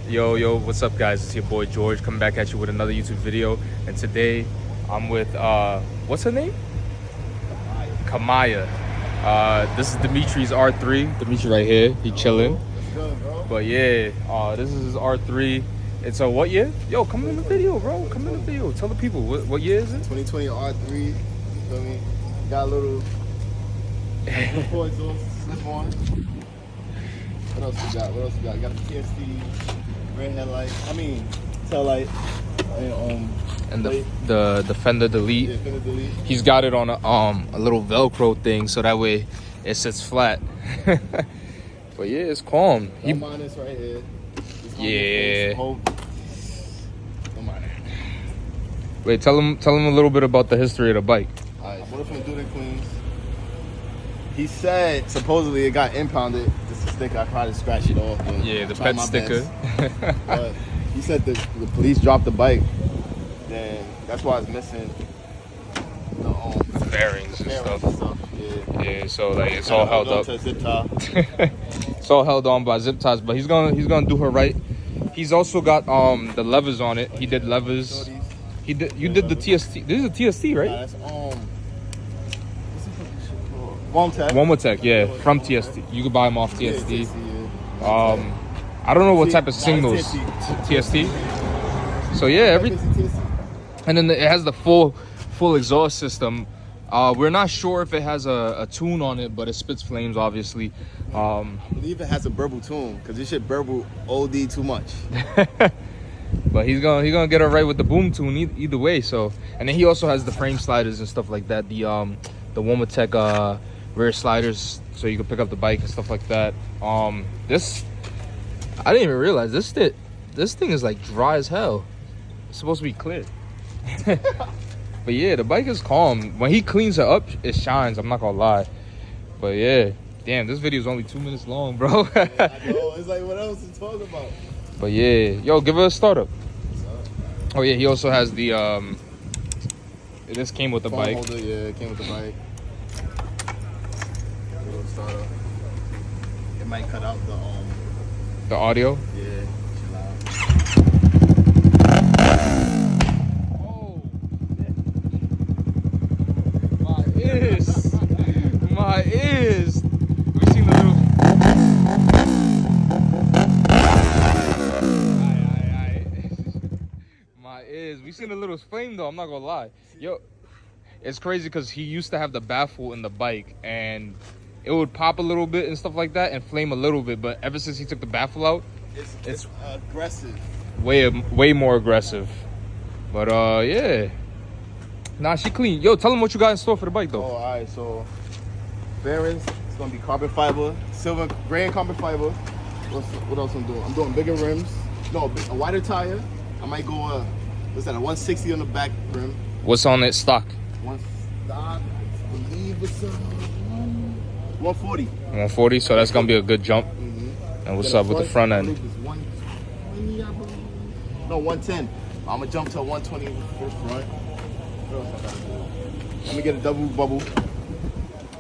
Yo, what's up, guys? It's your boy George coming back at you with another YouTube video. And today I'm with, what's her name? Kamaya. This is Dimitri's R3. Dimitri right here, he chilling. What's good, bro? But yeah, this is his R3. It's a what year? Yo, come in the video, bro. Come in the video. Tell the people, what year is it? 2020 R3, you feel me? Got a little slip on. What else we got? You got the TST, red headlight, tail light, And the fender delete. Yeah, fender delete. He's got it on a little Velcro thing, so that way it sits flat. But yeah, it's calm. No minus right here. Yeah. No minus. Wait, tell him a little bit about the history of the bike. Alright, what if I'm doing Queens? He said supposedly it got impounded. Just a sticker. I tried to scratch it off. Yeah, the pet sticker. But he said the police dropped the bike. Then that's why it's missing the Bearings and stuff. Yeah, so like it's And all held up. To a zip tie. It's all held on by zip ties, but he's gonna do her right. He's also got the levers on it. He did levers. You did the TST. This is a TST, right? Nah, that's what's the Womatech, yeah, from TST. You can buy them off TST. I don't know what type of signals TST. So yeah, and then it has the full exhaust system. We're not sure if it has a tune on it, but it spits flames, obviously. I believe it has a burble tune, because this shit burble OD too much. But he's gonna get it right with the boom tune either way. So, and then he also has the frame sliders and stuff like that. The Womatech rear sliders, so you can pick up the bike and stuff like that. This, I didn't even realize this thing is like dry as hell. It's supposed to be clear. But yeah, the bike is calm. When he cleans it up, it shines. I'm not gonna lie. But yeah, damn, this video is only 2 minutes long, bro. Yeah, I know. It's like, what else to talk about? But yeah, yo, give it a startup. Oh yeah, he also has the this came with the Phone bike. holder, yeah, it came with the bike. Little startup. It might cut out The audio. yeah, chill out. Oh, my ears. We seen the little. My ears. We seen the little flame though. I'm not gonna lie. Yo, it's crazy because he used to have the baffle in the bike and it would pop a little bit and stuff like that and flame a little bit. But ever since he took the baffle out, It's aggressive. way more aggressive. But yeah. Nah, she clean. Yo, tell him what you got in store for the bike though. Oh, all right. So bearings, it's gonna be carbon fiber, silver, gray and carbon fiber. What else I'm doing? I'm doing bigger rims. No, a wider tire. I might go what's that? A 160 on the back rim. What's on it stock? One stock, I believe it's 140. 140, so that's gonna be a good jump. And what's up with the front end? I believe it's 120, I believe. No, 110. I'm gonna jump to a 120 for the front. What else I gotta do? Let me get a double bubble.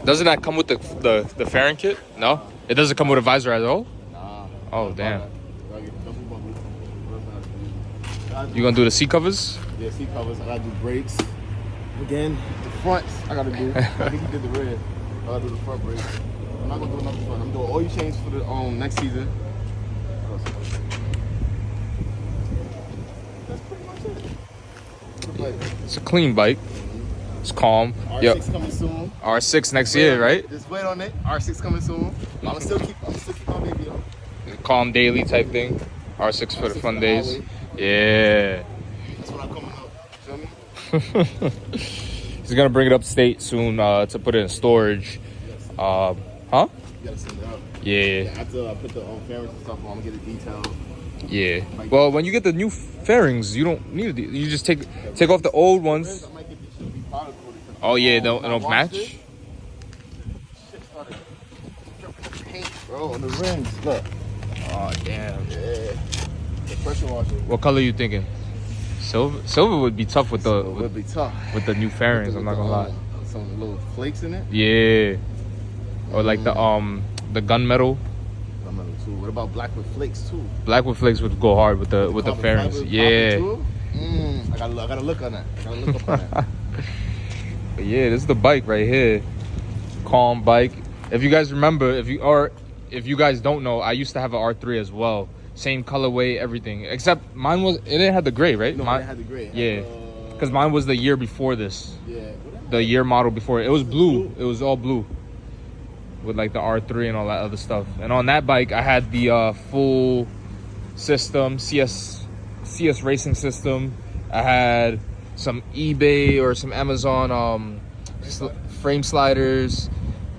Doesn't that come with the fairing kit? No? It doesn't come with a visor at all? Nah. Oh, damn. Gotta get a double bubble. What else I gotta do? You gonna do the seat covers? Yeah, seat covers. I gotta do brakes. Again, the fronts I gotta do. I think he did the rear. I gotta do the front brakes. I'm not gonna do another front. I'm doing oil change for the next season. That's pretty much it. It's a clean bike. It's calm. R6 coming soon. R6 next year, right? Just wait on it. R6 coming soon. I'm still keep my baby though. Calm daily type thing. R6 for the R6 fun for the days. highway. Yeah. That's when I'm coming up. Feel me? He's gonna bring it upstate soon to put it in storage. Huh? You gotta send it out. Yeah. After I put the fairings and stuff on, I'm gonna get it detailed. Yeah. Well, when you get the new fairings, you don't need it. You just take off the old ones. I might get these should be powder coated. Oh yeah, When I don't washed match. it, shit started dripping paint, bro, on the rims. Look. Oh damn. Yeah. The pressure washer. What color you thinking? Silver would be tough with the Would be tough. with the new fairings. I'm not gonna lie. Some little flakes in it. Yeah. Or like the gunmetal. that metal too. What about black with flakes too? Black with flakes would go hard with the Carbon fairings. fiber, Yeah. carbon too? I gotta look on that. I gotta look up on that. But yeah, this is the bike right here. Calm bike. If you guys remember, if you guys don't know, I used to have an R3 as well. Same colorway, everything. Except mine it didn't have the gray, right? No, it had the gray. Yeah. Because mine was the year before this. Yeah. The year model before. It was blue. It was all blue. With like the R3 and all that other stuff. And on that bike, I had the full system, CS racing system. I had some eBay or some Amazon frame sliders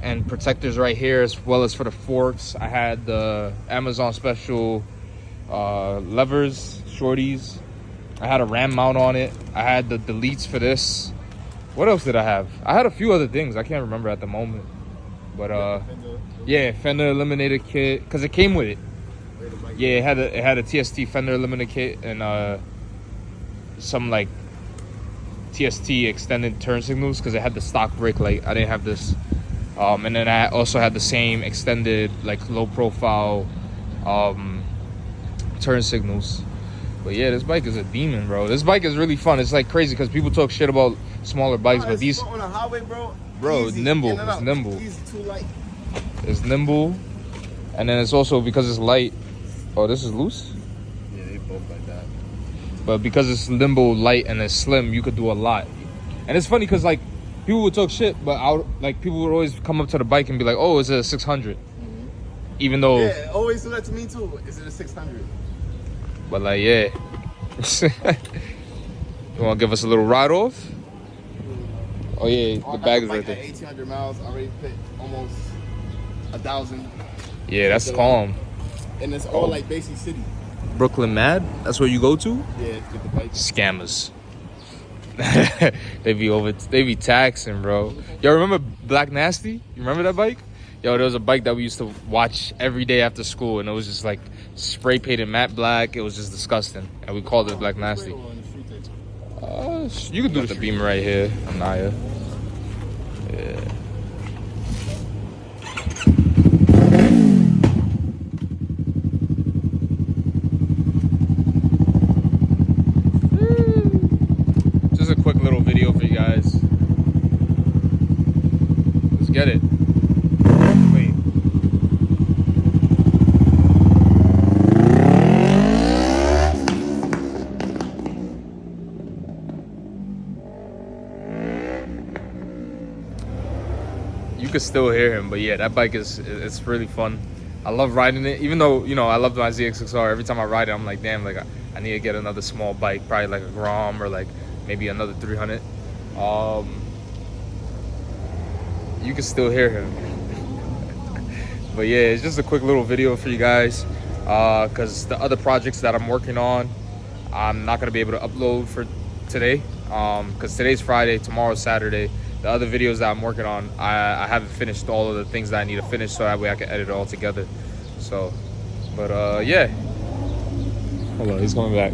and protectors right here, as well as for the forks. I had the Amazon special levers, shorties. I had a ram mount on it. I had the deletes for this. What else did I have? I had a few other things. I can't remember at the moment. But yeah, fender eliminator kit, because it came with it. Yeah, it had a TST fender eliminator kit and some like TST extended turn signals, because it had the stock brake light. I didn't have this. And then I also had the same extended like low profile turn signals. But yeah, this bike is a demon, bro. This bike is really fun. It's like crazy because people talk shit about smaller bikes, but these on the highway, bro, it's nimble. It's nimble. Easy, too light. It's nimble, and then it's also because it's light. Oh, this is loose. Yeah, they both like that. But because it's nimble, light, and it's slim, you could do a lot. And it's funny because like people would talk shit, but people would always come up to the bike and be like, "Oh, is it a 600?" Even though yeah, always do that to me too. Is it a 600? But like, yeah. You want to give us a little ride off? Oh yeah, the bag is right there. 1,800 miles, already fit almost 1,000. Yeah, that's calm. And it's all like Basie City. Brooklyn Mad? That's where you go to? Yeah, get the bike. Scammers. they be taxing, bro. Yo, remember Black Nasty? You remember that bike? Yo, there was a bike that we used to watch every day after school, and it was just like spray painted matte black. It was just disgusting, and we called it Black Nasty. You could do the beamer right here, Anaya. Yeah. Just a quick little video for you guys. Let's get it. Wait. You could still hear him, but yeah, that bike it's really fun. I love riding it, even though, you know, I love my ZX6R. Every time I ride it, I'm like, damn, like I need to get another small bike, probably like a Grom or like maybe another 300. You can still hear him. But yeah, it's just a quick little video for you guys, because the other projects that I'm working on, I'm not gonna be able to upload for today, because today's Friday, tomorrow's Saturday. The other videos that I'm working on, I haven't finished all of the things that I need to finish, so that way I can edit it all together. So, but yeah. Hold on, he's coming back.